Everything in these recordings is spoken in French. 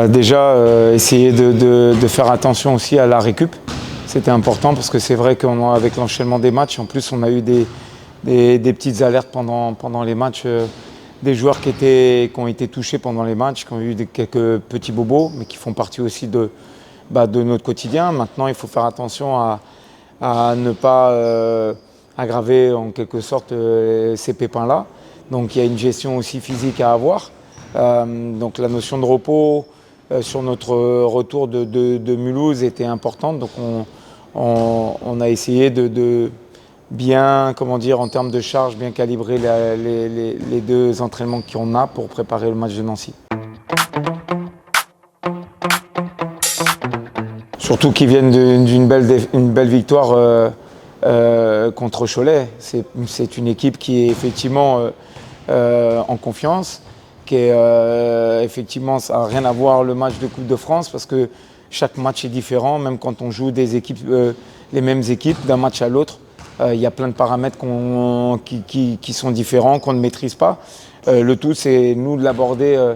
Déjà, essayer de faire attention aussi à la récup. C'était important parce que c'est vrai qu'avec l'enchaînement des matchs, en plus on a eu des petites alertes pendant les matchs, des joueurs qui ont été touchés pendant les matchs, qui ont eu quelques petits bobos, mais qui font partie aussi de notre quotidien. Maintenant, il faut faire attention à ne pas aggraver en quelque sorte ces pépins-là. Donc il y a une gestion aussi physique à avoir. Donc la notion de repos sur notre retour de Mulhouse était importante. Donc on a essayé de bien, en termes de charge, bien calibrer les deux entraînements qu'on a pour préparer le match de Nancy. Surtout qu'ils viennent d'une belle victoire contre Cholet. C'est une équipe qui est effectivement en confiance, qui est effectivement, ça n'a rien à voir le match de Coupe de France parce que chaque match est différent, même quand on joue des équipes, les mêmes équipes d'un match à l'autre. Il y a plein de paramètres qui sont différents, qu'on ne maîtrise pas. Le tout, c'est nous de l'aborder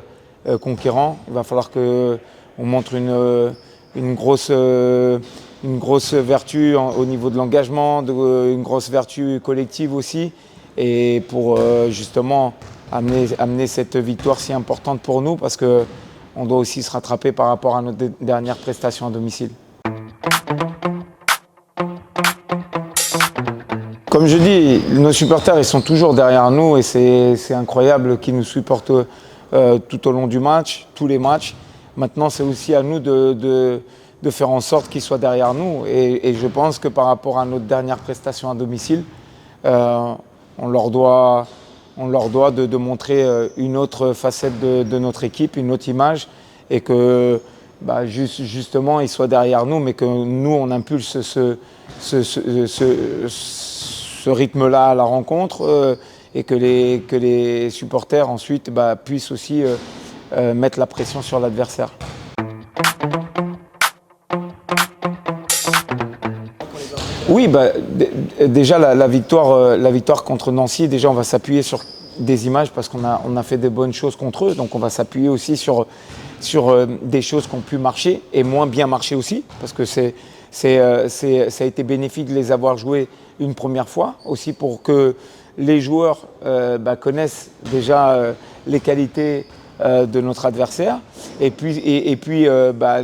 conquérant. Il va falloir qu'on montre une grosse vertu au niveau de l'engagement, une grosse vertu collective aussi, et pour justement amener cette victoire si importante pour nous, parce qu'on doit aussi se rattraper par rapport à notre dernière prestation à domicile. Comme je dis, nos supporters ils sont toujours derrière nous et c'est incroyable qu'ils nous supportent tout au long du match, tous les matchs. Maintenant, c'est aussi à nous de faire en sorte qu'ils soient derrière nous. Et je pense que par rapport à notre dernière prestation à domicile, on leur doit de montrer une autre facette de notre équipe, une autre image, et que justement ils soient derrière nous, mais que nous on impulse ce rythme-là à la rencontre et que les supporters ensuite puissent aussi mettre la pression sur l'adversaire. Oui, déjà la victoire contre Nancy, déjà on va s'appuyer sur des images parce qu'on a fait de bonnes choses contre eux, donc on va s'appuyer aussi sur des choses qui ont pu marcher et moins bien marcher aussi, parce que ça a été bénéfique de les avoir joués une première fois, aussi pour que les joueurs connaissent déjà les qualités de notre adversaire, et puis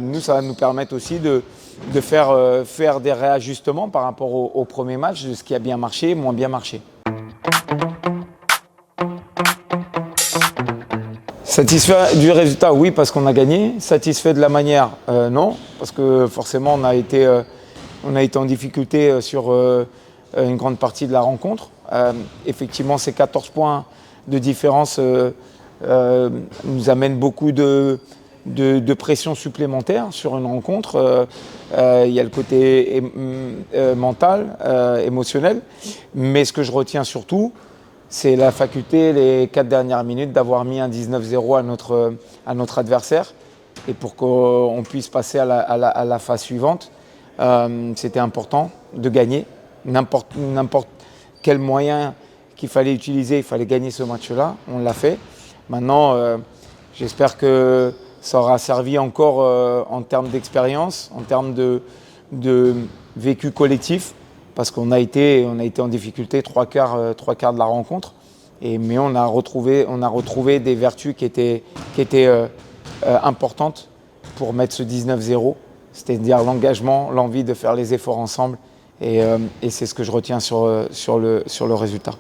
nous, ça va nous permettre aussi de faire des réajustements par rapport au premier match, de ce qui a bien marché, moins bien marché. Satisfait du résultat, oui, parce qu'on a gagné. Satisfait de la manière, non, parce que forcément on a été en difficulté sur une grande partie de la rencontre. Effectivement, ces 14 points de différence nous amènent beaucoup de pression supplémentaire sur une rencontre. Il y a le côté mental, émotionnel, mais ce que je retiens surtout, c'est la faculté, les 4 dernières minutes, d'avoir mis un 19-0 à notre adversaire, et pour qu'on puisse passer à la phase suivante. C'était important de gagner. N'importe quel moyen qu'il fallait utiliser, il fallait gagner ce match-là. On l'a fait. Maintenant, j'espère que ça aura servi encore en termes d'expérience, en termes de vécu collectif, parce qu'on a été en difficulté trois quarts de la rencontre, mais on a retrouvé des vertus qui étaient importantes pour mettre ce 19-0, c'est-à-dire l'engagement, l'envie de faire les efforts ensemble, et c'est ce que je retiens sur le résultat.